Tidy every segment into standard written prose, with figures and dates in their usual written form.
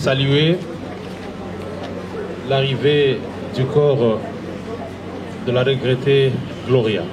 saluer l'arrivée du corps de la regrettée Gloria.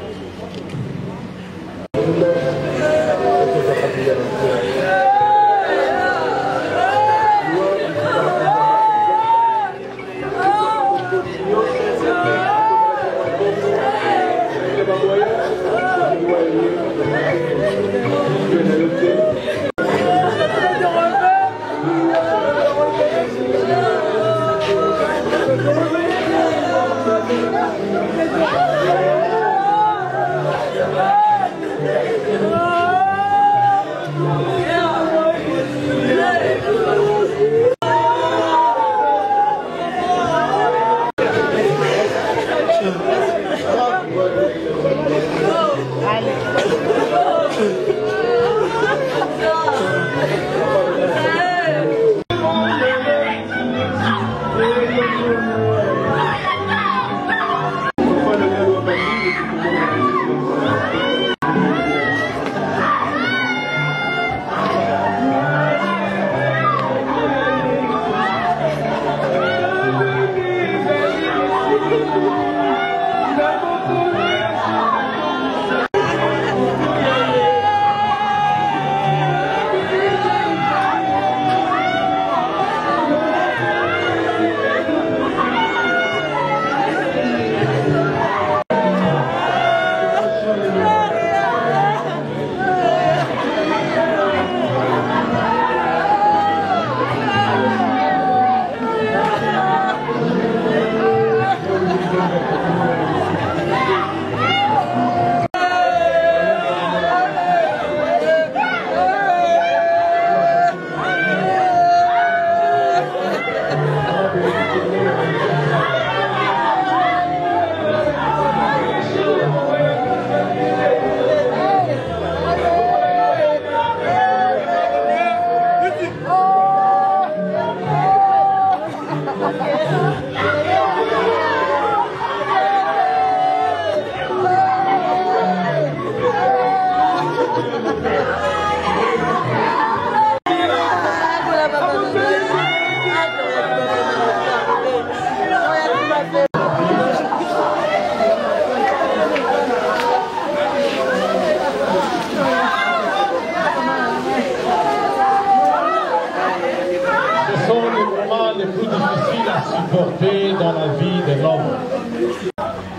Dans la vie de l'homme.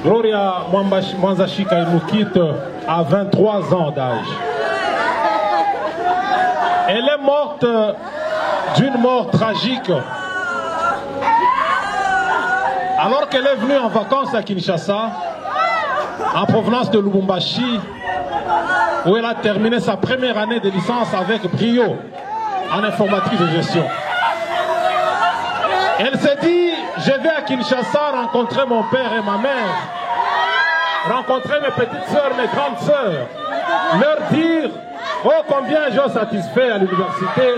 Gloria Mwanzashika nous quitte à 23 ans d'âge. Elle est morte d'une mort tragique alors qu'elle est venue en vacances à Kinshasa en provenance de Lubumbashi où elle a terminé sa première année de licence avec brio en informatique de gestion. Elle s'est dit, je vais à Kinshasa rencontrer mon père et ma mère, rencontrer mes petites sœurs, mes grandes sœurs, leur dire oh combien j'ai satisfait à l'université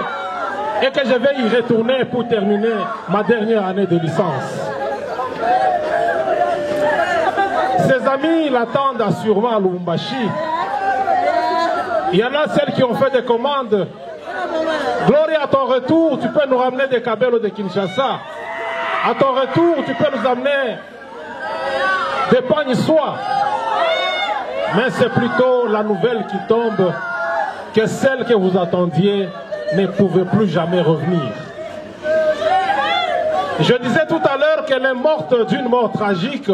et que je vais y retourner pour terminer ma dernière année de licence. Ses amis l'attendent assurément à Lubumbashi. Il y en a celles qui ont fait des commandes. Gloria, à ton retour, tu peux nous ramener des cabellos de Kinshasa. À ton retour, tu peux nous amener des pagnes soie. Mais c'est plutôt la nouvelle qui tombe que celle que vous attendiez ne pouvait plus jamais revenir. Je disais tout à l'heure qu'elle est morte d'une mort tragique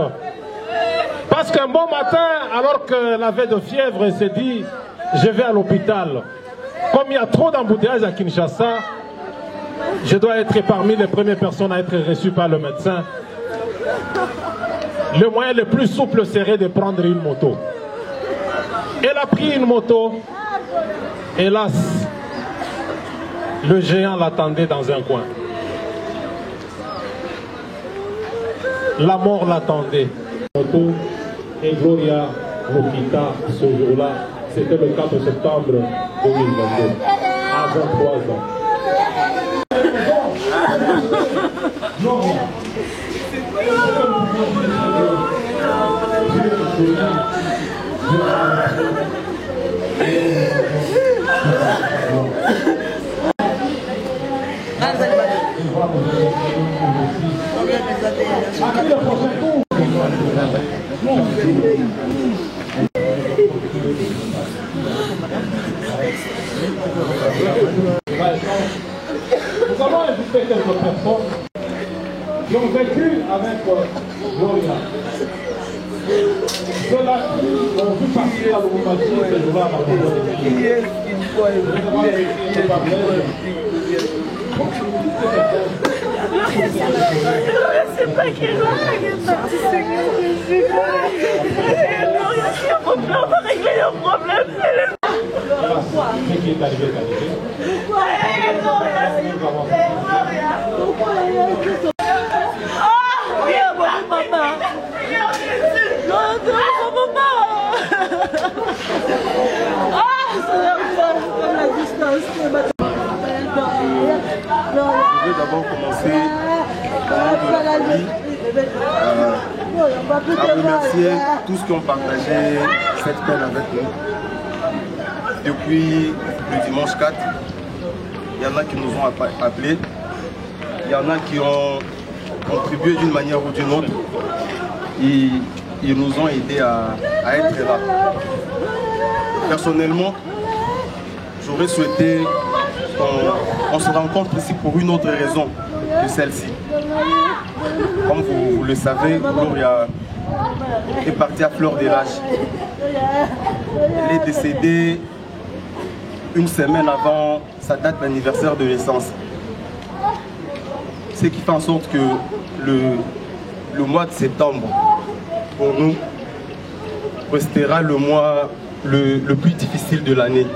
parce qu'un bon matin, alors qu'elle avait de fièvre, elle s'est dit je vais à l'hôpital. Comme il y a trop d'embouteillages à Kinshasa, je dois être parmi les premières personnes à être reçues par le médecin. Le moyen le plus souple serait de prendre une moto. Elle a pris une moto. Hélas, le géant l'attendait dans un coin. La mort l'attendait. Et Gloria nous quitta ce jour-là. C'était le 4 septembre 2022, à 23 ans. pas vous aider aussi. À qui le prochain tour? Nous allons inviter quelques personnes qui ont vécu avec Gloria. Ceux-là qui ont vu partir à l'Oumbashi, ce jour-là, par exemple. C'est pas qu'elle va partir, on va régler leurs problèmes. Ce qui est arrivé est arrivé. Je vais d'abord commencer à remercier tous qui ont partagé cette peine avec nous. Depuis le dimanche 4, il y en a qui nous ont appelés, il y en a qui ont contribué d'une manière ou d'une autre. Ils nous ont aidés à être là. Personnellement, j'aurais souhaité qu'on se rencontre ici pour une autre raison que celle-ci. Comme vous le savez, Gloria est partie à fleur de l'âge. Elle est décédée une semaine avant sa date d'anniversaire de naissance. Ce qui fait en sorte que le mois de septembre, pour nous, restera le mois le plus difficile de l'année.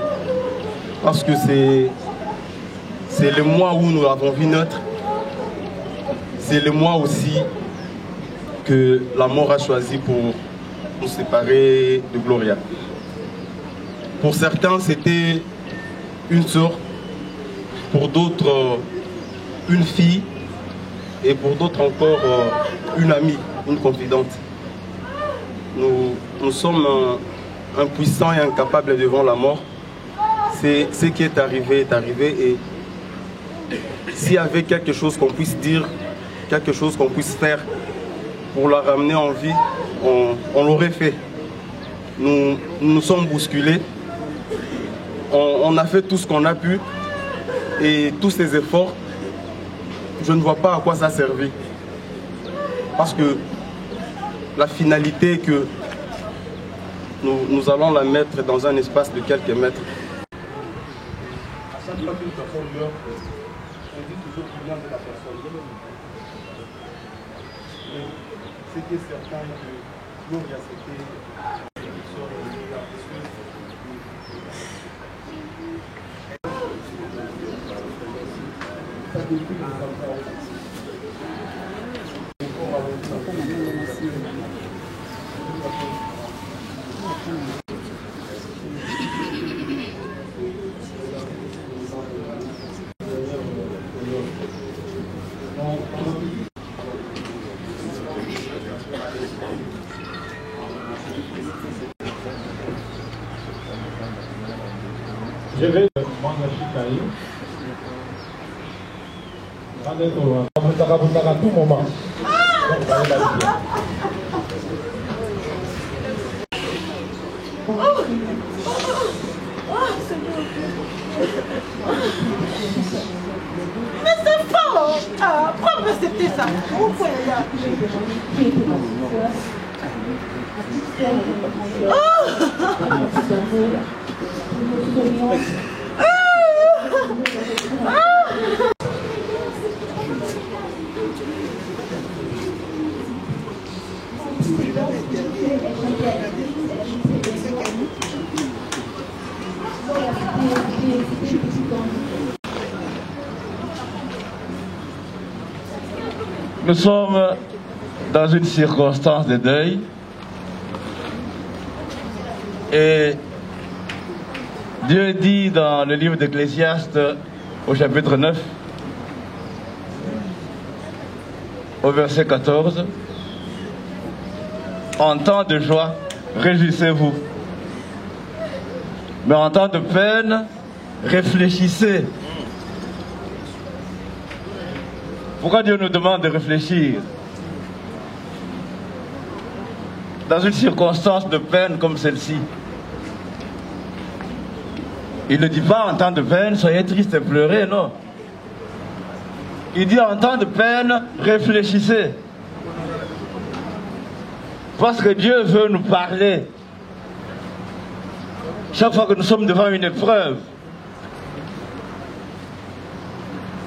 Parce que c'est le mois où nous avons vu naître. C'est le mois aussi que la mort a choisi pour nous séparer de Gloria. Pour certains, c'était une sœur, pour d'autres, une fille, et pour d'autres encore, une amie, une confidente. Nous sommes impuissants et incapables devant la mort. Ce qui est arrivé, et s'il y avait quelque chose qu'on puisse dire, quelque chose qu'on puisse faire pour la ramener en vie, on l'aurait fait. Nous nous sommes bousculés, on a fait tout ce qu'on a pu, et tous ces efforts, je ne vois pas à quoi ça a servi. Parce que la finalité est que nous allons la mettre dans un espace de quelques mètres. À chaque fois qu'une personne meurt, on dit toujours du bien de la personne. Mais ce qui est certain, que Gloria, c'était une sœur précieuse. Ça depuis le Je vais demander à Chikaï. Tout moment. Mais c'est fort! Pourquoi accepter ça? Pourquoi Nous sommes dans une circonstance de deuil et Dieu dit dans le livre d'Ecclésiaste au chapitre 9 au verset 14: en temps de joie, réjouissez-vous, mais en temps de peine, réfléchissez. Pourquoi Dieu nous demande de réfléchir dans une circonstance de peine comme celle-ci? Il ne dit pas en temps de peine, soyez tristes et pleurez, non. Il dit en temps de peine, réfléchissez. Parce que Dieu veut nous parler. Chaque fois que nous sommes devant une épreuve,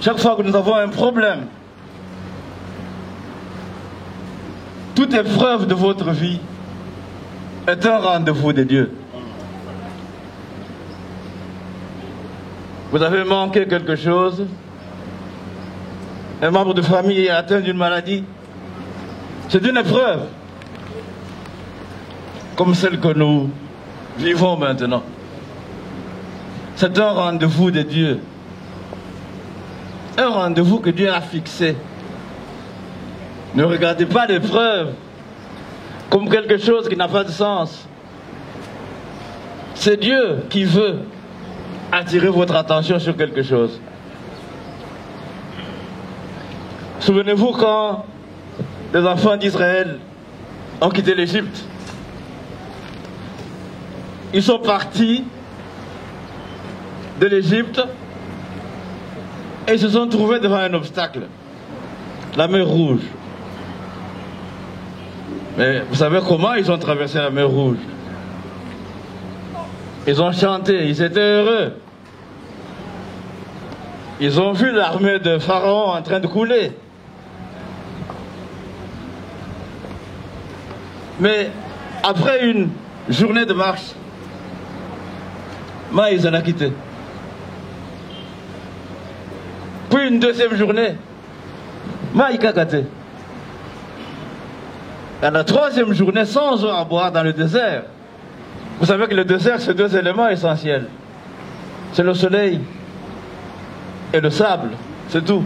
chaque fois que nous avons un problème, toute épreuve de votre vie est un rendez-vous de Dieu. Vous avez manqué quelque chose, un membre de famille est atteint d'une maladie, c'est une épreuve, comme celle que nous vivons maintenant. C'est un rendez-vous de Dieu. Un rendez-vous que Dieu a fixé. Ne regardez pas l'épreuve comme quelque chose qui n'a pas de sens. C'est Dieu qui veut attirer votre attention sur quelque chose. Souvenez-vous quand les enfants d'Israël ont quitté l'Égypte. Ils sont partis de l'Égypte et se sont trouvés devant un obstacle, la mer Rouge. Mais vous savez comment ils ont traversé la mer Rouge? Ils ont chanté, ils étaient heureux. Ils ont vu l'armée de Pharaon en train de couler. Mais après une journée de marche, Maïs en a quitté. Puis une deuxième journée, Maïs a quitté. À la troisième journée, sans eau à boire dans le désert. Vous savez que le désert, c'est deux éléments essentiels. C'est le soleil et le sable, c'est tout.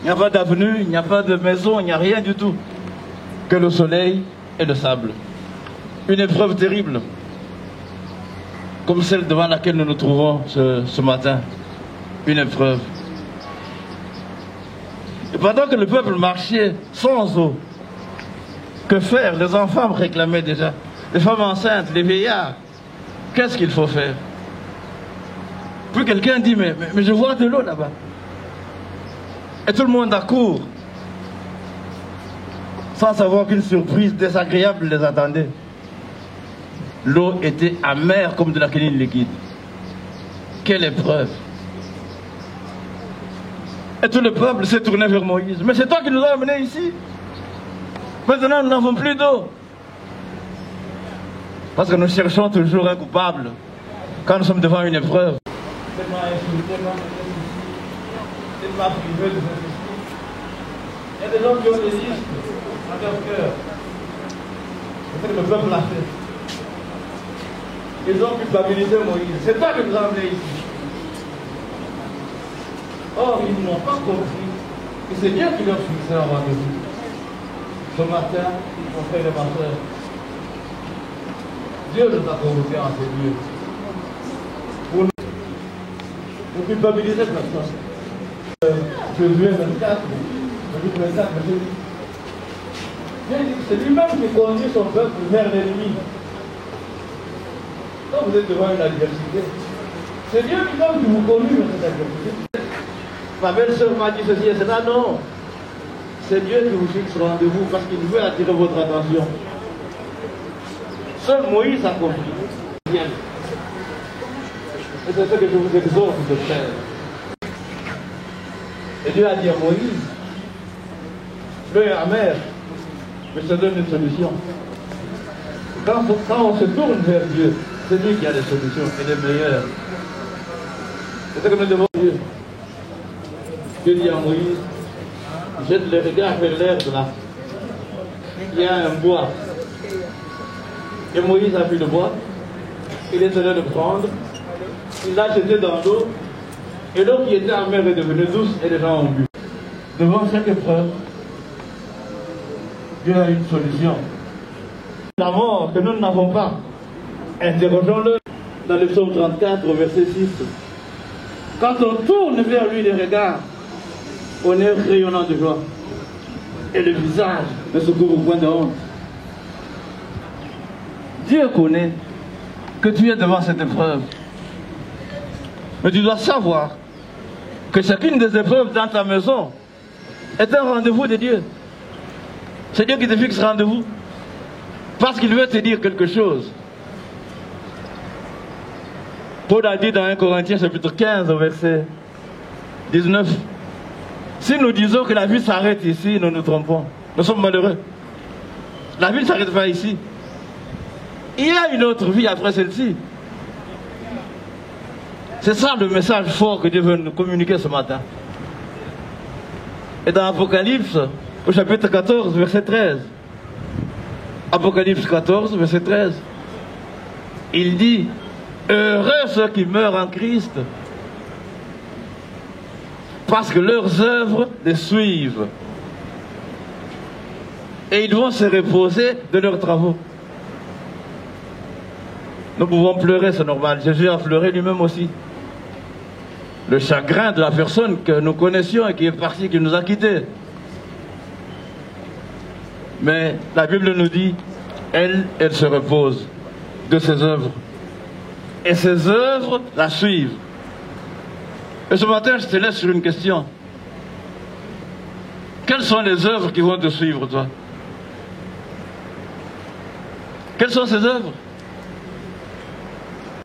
Il n'y a pas d'avenue, il n'y a pas de maison, il n'y a rien du tout. Que le soleil et le sable. Une épreuve terrible, comme celle devant laquelle nous nous trouvons ce matin. Une épreuve. Et pendant que le peuple marchait sans eau, que faire? Les enfants réclamaient déjà. Les femmes enceintes, les vieillards. Qu'est-ce qu'il faut faire? Puis quelqu'un dit, mais je vois de l'eau là-bas. Et tout le monde accourt, sans savoir qu'une surprise désagréable les attendait. L'eau était amère comme de la quinine liquide. Quelle épreuve! Et tout le peuple s'est tourné vers Moïse. Mais c'est toi qui nous as amenés ici. Maintenant, nous n'avons plus d'eau. Parce que nous cherchons toujours un coupable quand nous sommes devant une épreuve. Tellement insulté, tellement privé de cette justice. Il y a des gens qui ont des listes dans leur cœur. C'est ce que le peuple a fait. Ils ont culpabilisé Moïse. C'est toi qui nous as amenés ici. Or, ils n'ont pas compris que c'est Dieu qui leur fixait un rendez-vous. Ce matin, mon frère et ma soeur, Dieu nous a convoqués en ces lieux. Pour nous culpabiliser personne. Josué 24, c'est lui-même qui conduit son peuple vers l'ennemi. Quand vous êtes devant une adversité, c'est Dieu lui-même qui vous conduit vers cette adversité. Ma belle-sœur m'a dit ceci et cela, non. C'est Dieu qui vous fixe rendez-vous parce qu'il veut attirer votre attention. Seul Moïse a compris. Et c'est ce que je vous exhorte de faire. Et Dieu a dit à Moïse, l'eau est amère, mais je te donne une solution. Quand on se tourne vers Dieu, c'est lui qui a les solutions et les meilleures. C'est ce que nous devons dire. Dieu dit à Moïse, jette le regard vers l'herbe là. Il y a un bois. Et Moïse a pris le bois, il est allé le prendre, il l'a jeté dans l'eau, et l'eau qui était amère est devenue douce et les gens ont bu. Devant chaque épreuve, Dieu a une solution. La mort que nous n'avons pas, interrogeons-le dans le psaume 34, verset 6. Quand on tourne vers lui les regards, honneur rayonnant de joie, et le visage ne se couvre au point de honte. Dieu connaît que tu es devant cette épreuve. Mais tu dois savoir que chacune des épreuves dans ta maison est un rendez-vous de Dieu. C'est Dieu qui te fixe rendez-vous. Parce qu'il veut te dire quelque chose. Paul a dit dans 1 Corinthiens chapitre 15 verset 19. Si nous disons que la vie s'arrête ici, nous nous trompons. Nous sommes malheureux. La vie ne s'arrête pas ici. Il y a une autre vie après celle-ci. C'est ça le message fort que Dieu veut nous communiquer ce matin. Et dans Apocalypse, au chapitre 14, verset 13. Apocalypse 14, verset 13. Il dit, heureux ceux qui meurent en Christ, parce que leurs œuvres les suivent. Et ils vont se reposer de leurs travaux. Nous pouvons pleurer, c'est normal. Jésus a pleuré lui-même aussi. Le chagrin de la personne que nous connaissions et qui est partie, qui nous a quittés. Mais la Bible nous dit, elle se repose de ses œuvres. Et ses œuvres la suivent. Et ce matin, je te laisse sur une question. Quelles sont les œuvres qui vont te suivre, toi? Quelles sont ces œuvres?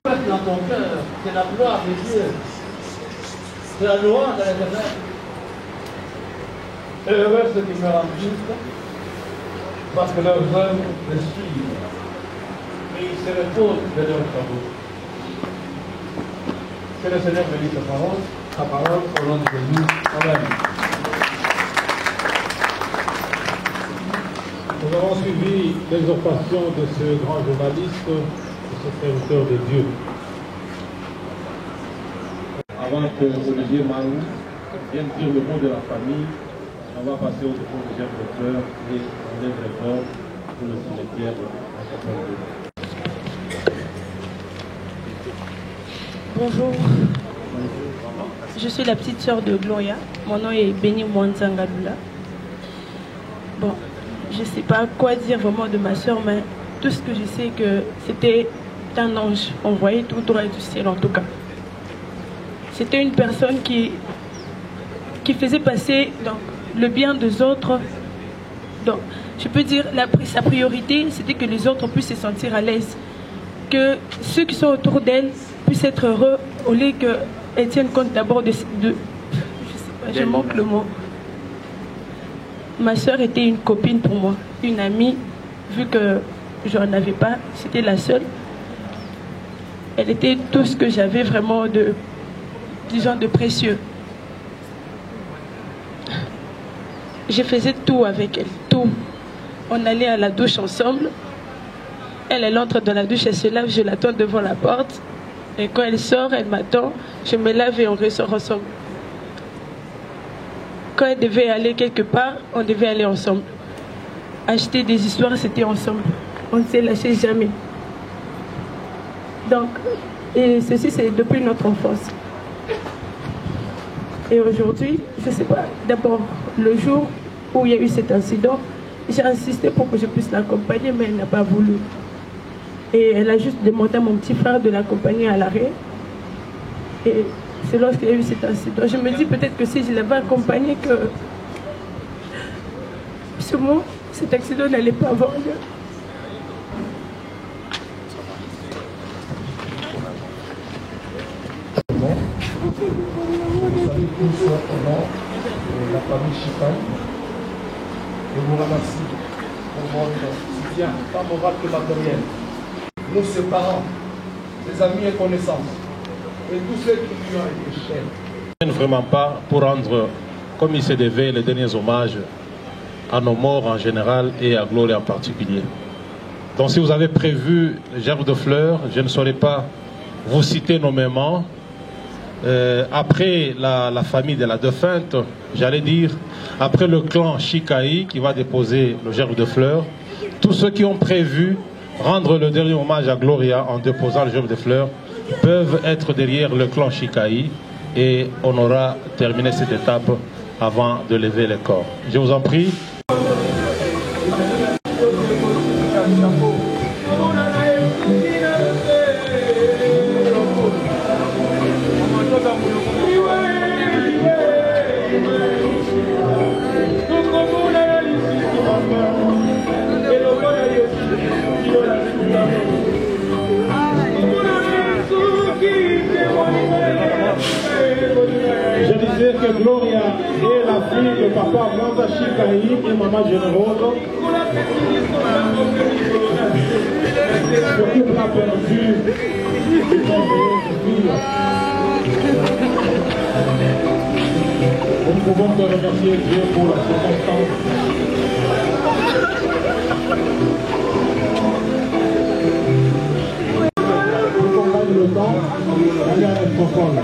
Dans ton cœur, c'est la gloire de Dieu. C'est la louange à l'Éternel. Et heureux ceux qui meurent en Christ, parce que leurs œuvres les suivent. Et ils se reposent de leurs travaux. Que le Seigneur bénisse sa parole au nom de Jésus. Amen. Nous avons suivi l'exhortation de ce grand journaliste, de ce serviteur de Dieu. Avant que Olivier Mahou vienne dire le mot de la famille, on va passer au dépôt de germes de fleurs et on lève les corps pour le cimetière en Bonjour. Je suis la petite sœur de Gloria. Mon nom est Béni Mwanzangalula. Bon, je ne sais pas quoi dire vraiment de ma sœur, mais tout ce que je sais que c'était un ange envoyé tout droit du ciel en tout cas. C'était une personne qui faisait passer donc, le bien des autres. Donc, je peux dire, sa priorité, c'était que les autres puissent se sentir à l'aise. Que ceux qui sont autour d'elle puissent être heureux, au lieu qu'elle tienne compte d'abord de... Je sais pas, je manque le mot. Ma soeur était une copine pour moi, une amie, vu que je n'en avais pas, c'était la seule. Elle était tout ce que j'avais vraiment de, disons, de précieux. Je faisais tout avec elle, tout. On allait à la douche ensemble. Elle entre dans la douche, elle se lave, je l'attends devant la porte. Et quand elle sort, elle m'attend, je me lave et on ressort ensemble. Quand elle devait aller quelque part, on devait aller ensemble. Acheter des histoires, c'était ensemble. On ne s'est lâché jamais. Donc, et ceci, c'est depuis notre enfance. Et aujourd'hui, je ne sais pas, d'abord, le jour où il y a eu cet incident, j'ai insisté pour que je puisse l'accompagner, mais elle n'a pas voulu. Et elle a juste demandé à mon petit frère de l'accompagner à l'arrêt. Et c'est lorsqu'il y a eu cet incident. Je me dis peut-être que si je l'avais accompagné, que sûrement cet accident n'allait pas avoir lieu. Tous au nom de la famille Chicaï. Je vous remercie pour votre soutien, tant moral que matériel. Nos ses parents, ses amis et connaissances, et tous ceux qui lui ont été chers. Vraiment pas pour rendre, comme il se devait, les derniers hommages à nos morts en général et à Gloria en particulier. Donc si vous avez prévu les gerbes de fleurs, je ne saurais pas vous citer nommément. Après la famille de la défunte, j'allais dire, après le clan Chicaï qui va déposer le gerbe de fleurs, tous ceux qui ont prévu rendre le dernier hommage à Gloria en déposant le gerbe de fleurs peuvent être derrière le clan Chicaï et on aura terminé cette étape avant de lever le corps. Je vous en prie. Je disais que Gloria est la fille de papa Mwanda Chikaï et maman Générose. Ce couple a perdu une fille. Nous pouvons te remercier Dieu pour la circonstance. Pour qu'on gagne le temps, allez à l'Infocol.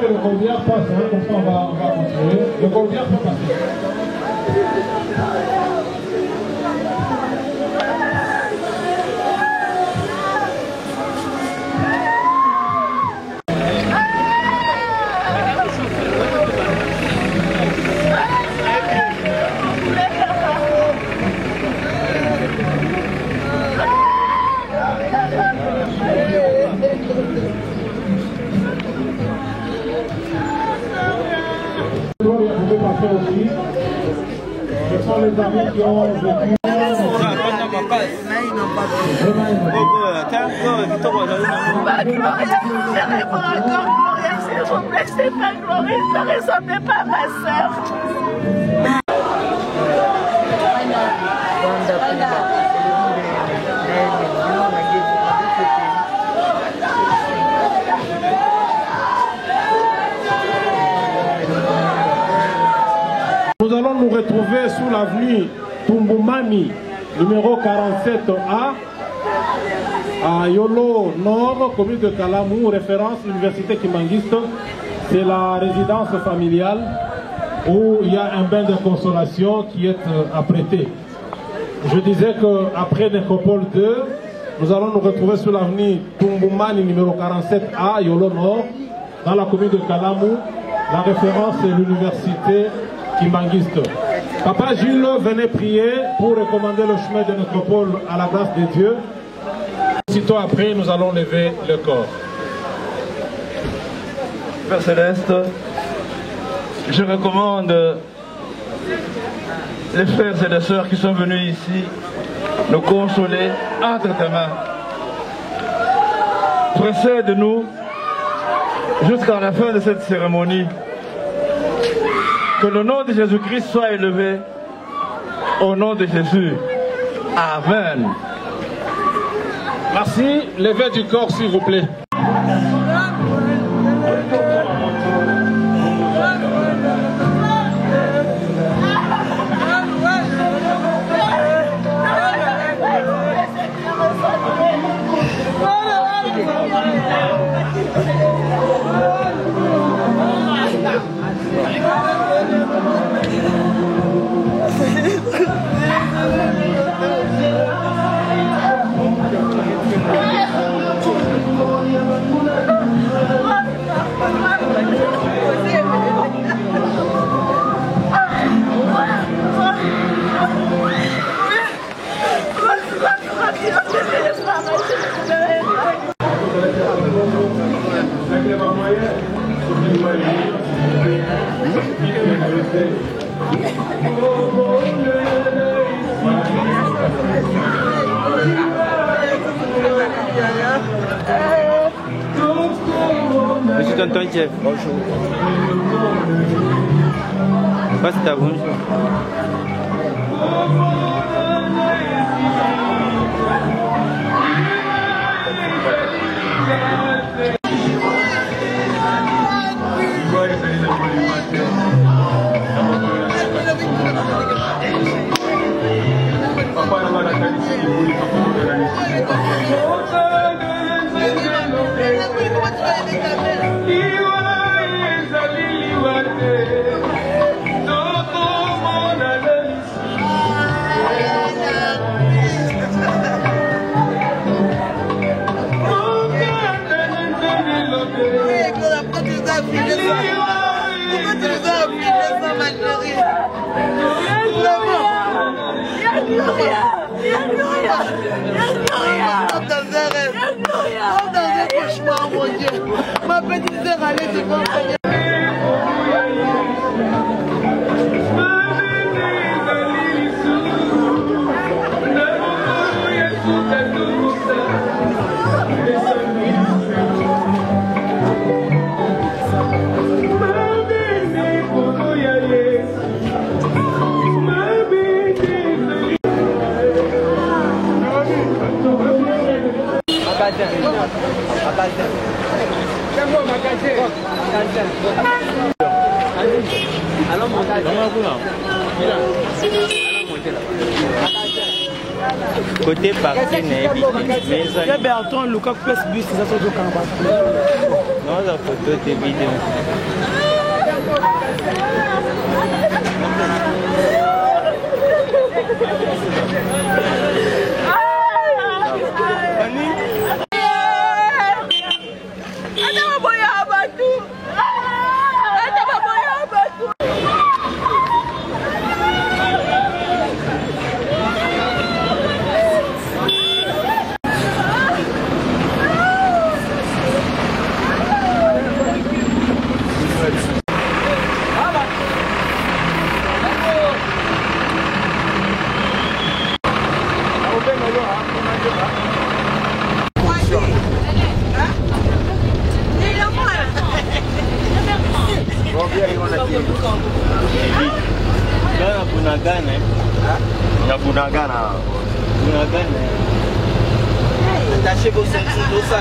Le colbière passe, hein, comme ça on va continuer. Le colbière peut passer. Aussi. Ce sont les amis qui ont vécu. C'est pas Gloria, ça ne ressemblait pas à ma soeur. Nous allons nous retrouver sous l'avenue Tumbumani, numéro 47A, à Yolo Nord, commune de Kalamou, référence Université Kimangiste. C'est la résidence familiale où il y a un bain de consolation qui est apprêté. Je disais qu'après Nécropole 2, nous allons nous retrouver sous l'avenue Tumbumani, numéro 47A, Yolo Nord, dans la commune de Kalamou. La référence est l'Université Kimangiste. Papa Jules venait prier pour recommander le chemin de Nécropole à la grâce de Dieu. Aussitôt après, nous allons lever le corps. Père Céleste, je recommande les frères et les sœurs qui sont venus ici nous consoler entre tes mains. Précède-nous jusqu'à la fin de cette cérémonie. Que le nom de Jésus-Christ soit élevé au nom de Jésus. Amen. Merci. Levez du corps, s'il vous plaît. Monsieur Tonton Jeff, bonjour. Basta, bonjour. Ma petite sœur allait devant. Côté parti, mais Bertrand, le coq plus bus, ça se joue quand non, la photo de vidéo. Attachez vos ceintures, tout ça,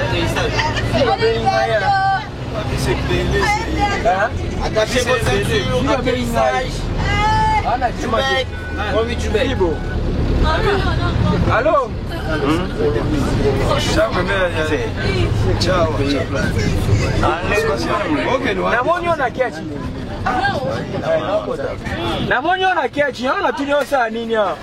attachez vos ceintures, atterrissage. Allô? Ciao. Namonyona kiachi, naona tunyosa nini hapa?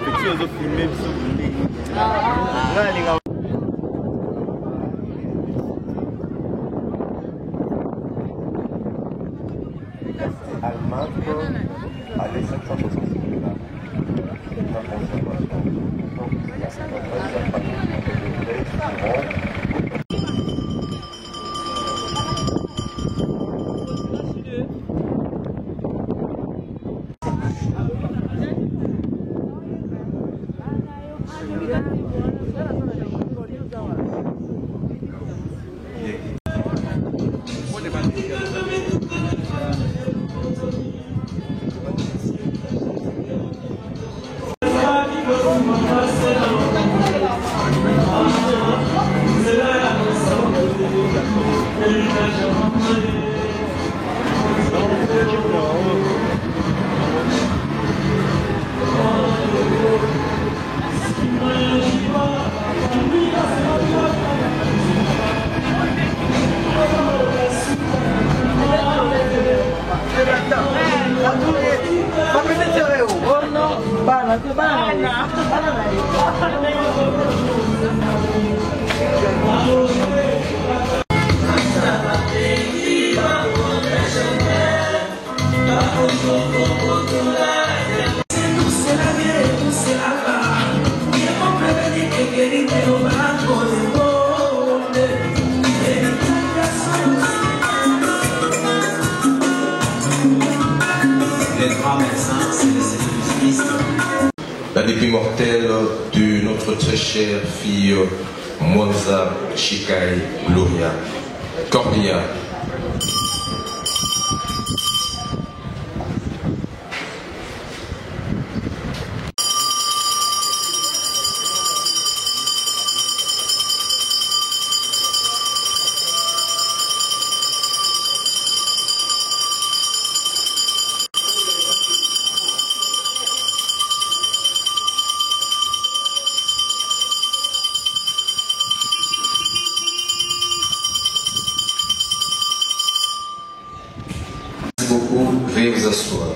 Petit oiseau filmé, Almac à les 565 dollars. La conservation. Donc, la La dépit mortelle de notre très chère fille Mwanza Shikai Gloria Cordia. Veuillez vous asseoir.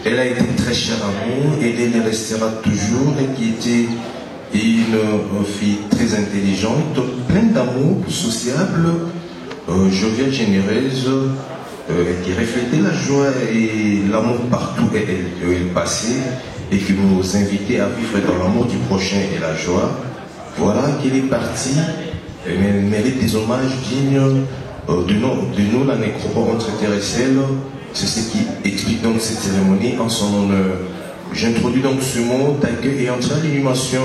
Elle a été très chère à nous et elle restera toujours, et qui était une fille très intelligente, pleine d'amour, sociable, joviale, généreuse, qui reflétait la joie et l'amour partout où elle passait et qui nous invitait à vivre dans l'amour du prochain et la joie. Voilà qu'elle est partie, mais elle mérite des hommages dignes de nous, la nécropole entre terre et ciel. C'est ce qui explique donc cette cérémonie en son honneur. J'introduis donc ce mot d'accueil et entre l'animation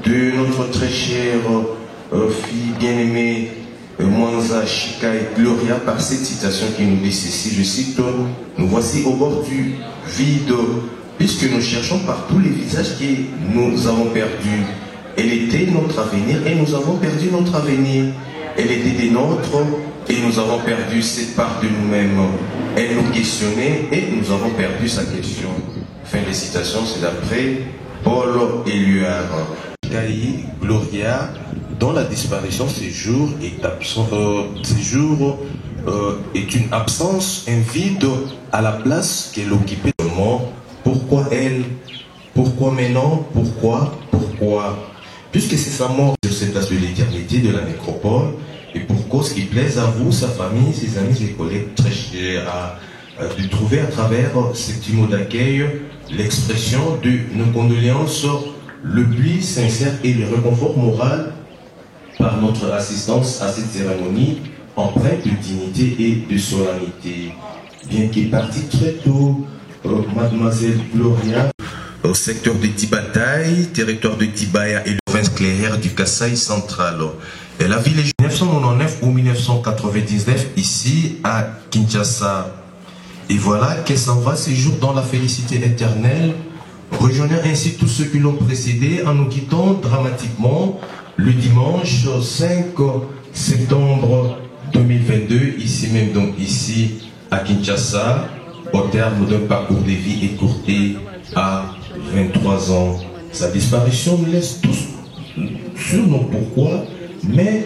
de notre très chère fille bien-aimée Mwanza Shikai Gloria par cette citation qui nous dit ceci, je cite: nous voici au bord du vide, puisque nous cherchons par tous les visages que nous avons perdus. Elle était notre avenir et nous avons perdu notre avenir. Elle était des nôtres et nous avons perdu cette part de nous-mêmes. Elle nous questionnait et nous avons perdu sa question. Fin de citation, c'est d'après Paul Éluard. Shikai Gloria, dont la disparition ces jours est une absence, un vide à la place qu'elle occupait. Pourquoi elle? Pourquoi maintenant? Pourquoi? Puisque c'est sa mort sur cette place de l'éternité de la nécropole, et pour cause qui plaise à vous, sa famille, ses amis et collègues très chers, de trouver à travers ces petits mots d'accueil l'expression de nos condoléances le plus sincère et le réconfort moral par notre assistance à cette cérémonie empreinte de dignité et de solennité. Bien qu'elle partie très tôt, mademoiselle Gloria, au secteur de Tibataï, territoire de Tibaya et le province clairière du Kasaï central. Elle a vécu en 1999 ou 1999 ici à Kinshasa. Et voilà qu'elle s'en va ces jours dans la félicité éternelle, rejoignant ainsi tous ceux qui l'ont précédé en nous quittant dramatiquement le dimanche 5 septembre 2022, ici même, donc ici à Kinshasa, au terme d'un parcours de vie écourté à 23 ans. Sa disparition nous laisse tous sur nos pourquoi, mais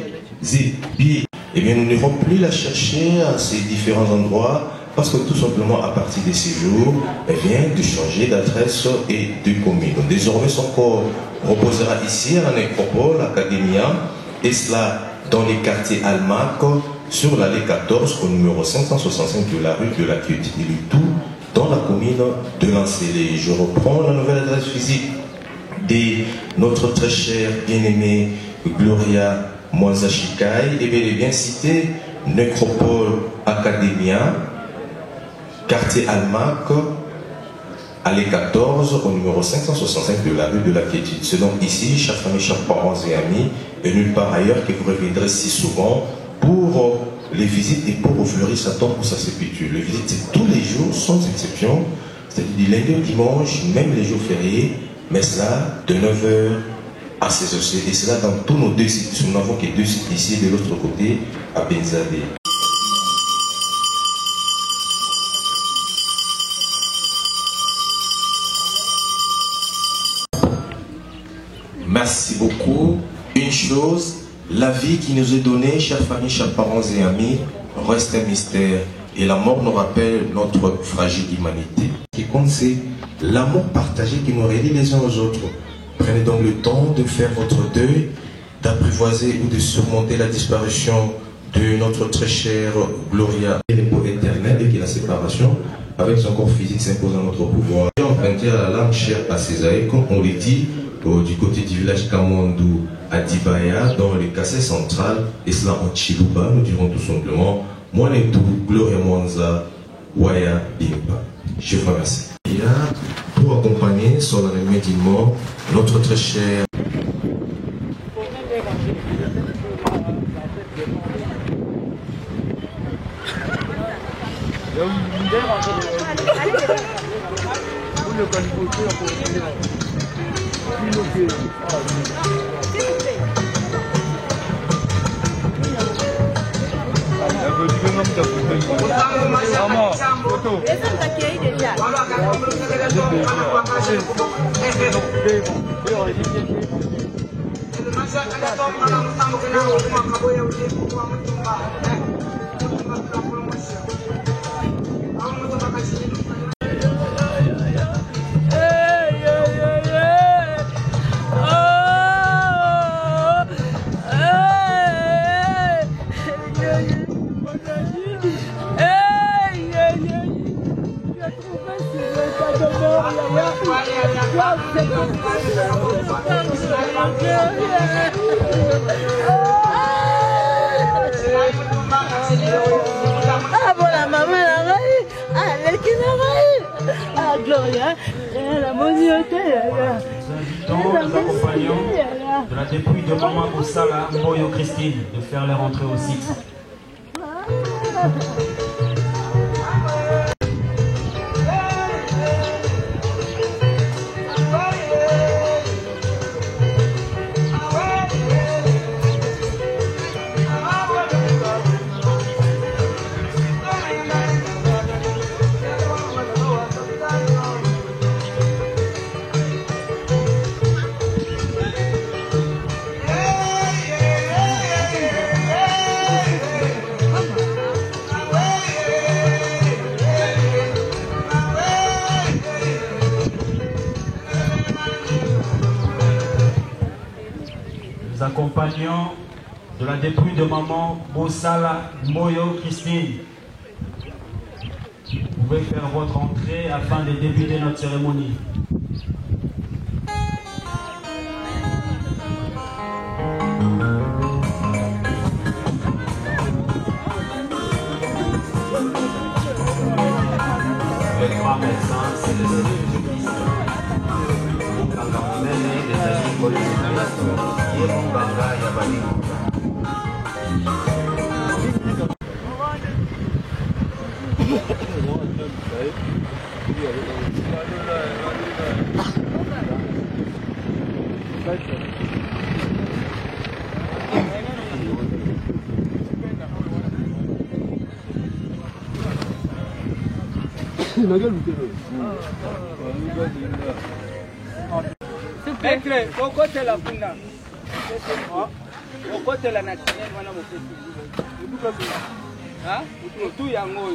et bien nous n'irons plus la chercher à ces différents endroits parce que tout simplement à partir de ces jours, elle vient de changer d'adresse et de commune. Désormais son corps reposera ici à la nécropole, l'Académia, et cela dans les quartiers Almac, sur l'allée 14 au numéro 565 de la rue de la Quiétude, et le tout dans la commune de Lancélé. Je reprends la nouvelle adresse physique de notre très chère bien-aimée Gloria Mwanza Chikai, et bel et bien cité Nécropole Academia, quartier Almac, allée 14 au numéro 565 de la rue de la Quiétude. C'est donc ici, chers familles, chers parents et amis, et nulle part ailleurs que vous reviendrez si souvent pour les visites et pour offrir sa tombe ou sa sépulture. Les visites, c'est tous les jours, sans exception, c'est-à-dire du lundi au dimanche, même les jours fériés, mais cela de 9h à 16h. Et cela dans tous nos deux sites. Nous n'avons que deux sites ici de l'autre côté, à Benzade. Merci beaucoup. Une chose, la vie qui nous est donnée, chères familles, chers parents et amis, reste un mystère. Et la mort nous rappelle notre fragile humanité. Ce qui compte, c'est l'amour partagé qui nous relie les uns aux autres. Prenez donc le temps de faire votre deuil, d'apprivoiser ou de surmonter la disparition de notre très chère Gloria. Et les peaux éternelles et que la séparation avec son corps physique s'impose à notre pouvoir. Emprunter à la langue chère à Césaïe, comme on le dit, du côté du village Kamandou à Dibaya, dans le Kassai central, et cela en Chiluba, nous dirons tout simplement Mwanetou, Gloria Mwanza, Waya Bimba. Je vous remercie. Pour accompagner solennellement notre très cher Gloria, la monioté, nous accompagnons de la dépouille de Maman Oussala Moyo Christine de faire les rentrer au site. Accompagnants de la dépouille de Maman Oussala Moyo Christine. Vous pouvez faire votre entrée afin de débuter notre cérémonie. Le grand médecin, c'est le Seigneur Jésus-Christ. Maître, pourquoi tu es la funda? Pourquoi tu es la nationale? Hein? Tout y a un mot.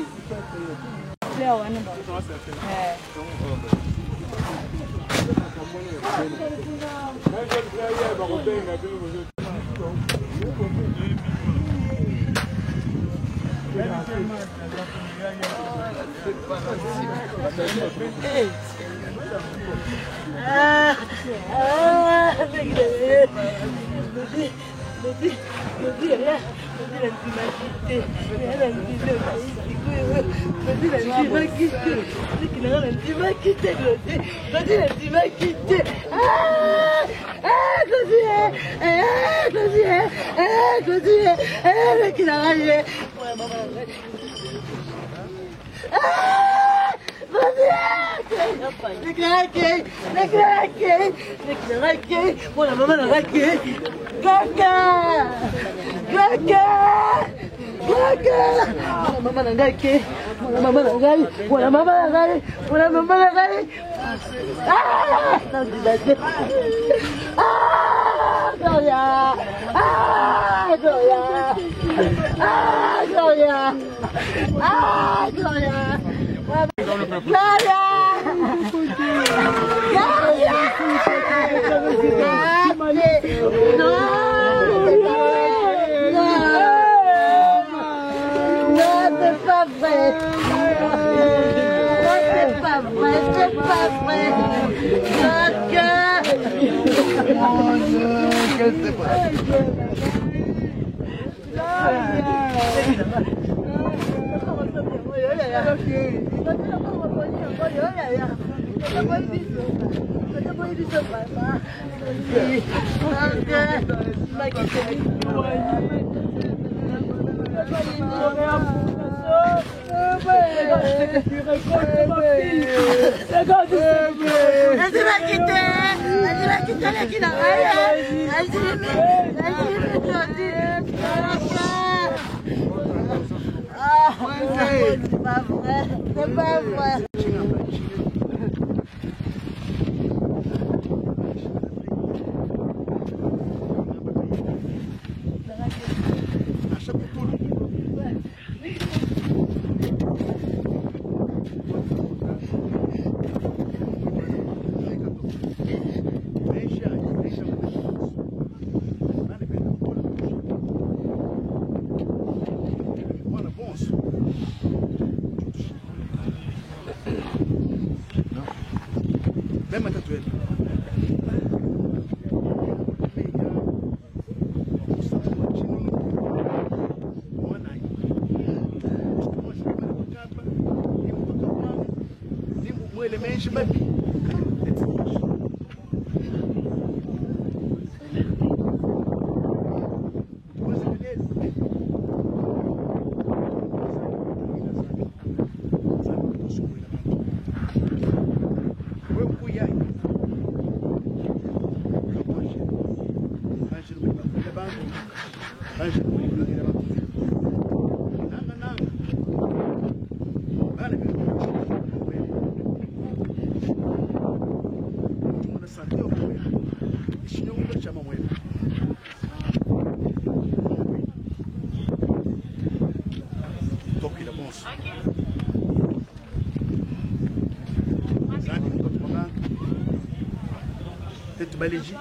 Baleji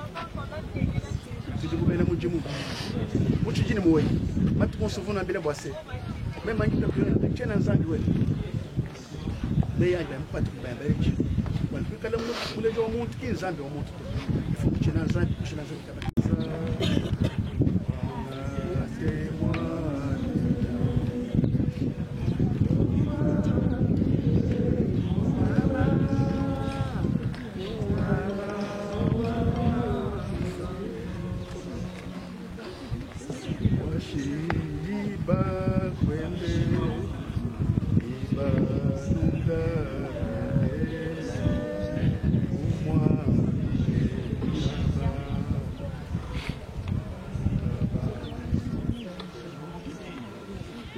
tu go bena mujimu muchi jini moyi matu ko sofuna bele boise même mangi de chena nzambi we me ya ba mpatu ba baleji kwa kala mu kule jo muntu ki nzambi o muntu ifu chena nzambi chena nzambi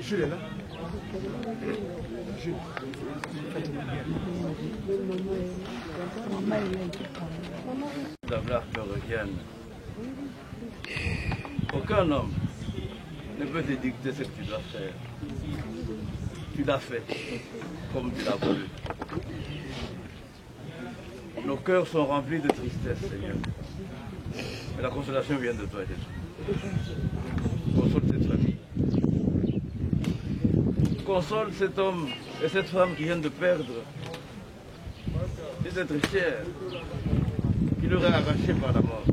Jules est là. Jules. La gloire te revienne. Aucun homme ne peut te dicter ce que tu dois faire. Tu l'as fait comme tu l'as voulu. Nos cœurs sont remplis de tristesse, Seigneur. Mais la consolation vient de toi et de toi. Console cette famille. console cet homme et cette femme qui viennent de perdre. Et d'être fier qui leur est arraché par la mort.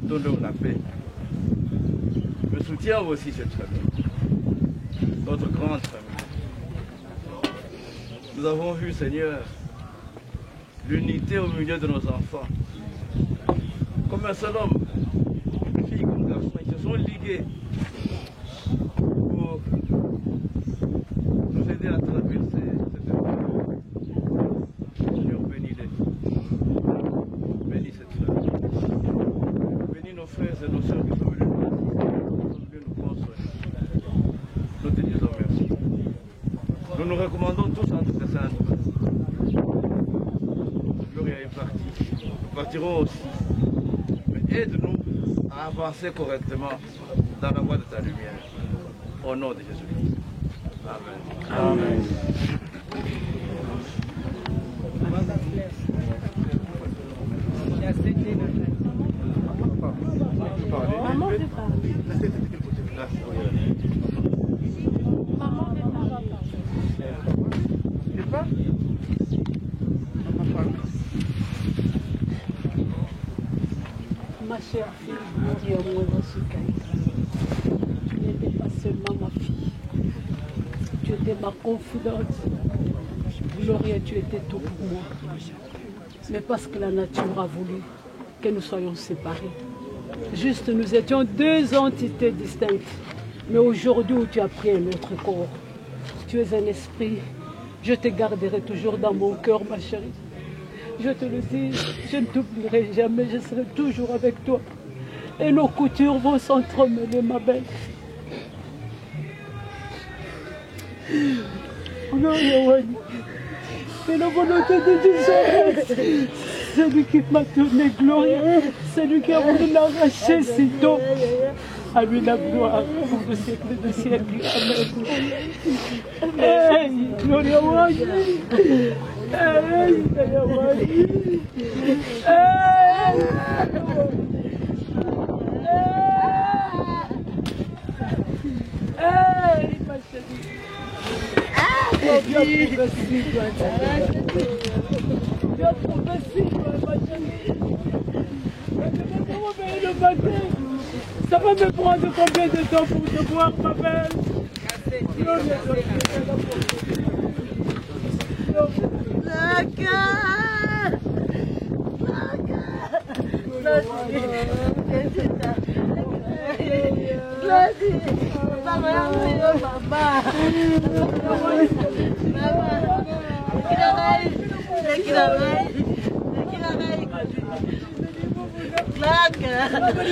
Donne-leur la paix. Je soutiens aussi cette famille, notre grande famille. Nous avons vu, Seigneur, l'unité au milieu de nos enfants. Comme un seul homme, fille comme garçon, ils se sont ligués pour nous aider à traverser cette épreuve. Seigneur, bénis-les. Bénis cette famille. Bénis nos frères et nos sœurs qui sont venus nous consoler. Nous te disons merci. Nous nous recommandons tous entre tes saintes mains. Gloria est partie. Nous partirons aussi. Mais aide-nous à avancer correctement dans la voie de ta lumière. Au nom de Jésus-Christ. Amen. Amen. Maman, je parle. Maman, je parle. Ma chère fille, tu n'étais pas seulement ma fille, tu étais ma confidente. Gloria, tu étais tout pour moi. Mais parce que la nature a voulu que nous soyons séparés. Juste, nous étions deux entités distinctes. Mais aujourd'hui où tu as pris un autre corps, tu es un esprit. Je te garderai toujours dans mon cœur, ma chérie. Je te le dis, je ne t'oublierai jamais, je serai toujours avec toi. Et nos coutures vont s'entremêler, ma belle. Et la volonté de Dieu s'arrête. C'est lui qui m'a donné gloire. C'est lui qui a voulu l'arracher si tôt. À lui la gloire pour le siècle de siècle. Amen. Hey, Gloria Wadi. Hey, Gloria Wadi. Hey, ma chérie. Tu as trouvé si toi, tu as trouvé si toi, ma chérie. Je vais me réveiller le matin. Ça va me prendre combien de temps pour te voir, ma belle? Placa,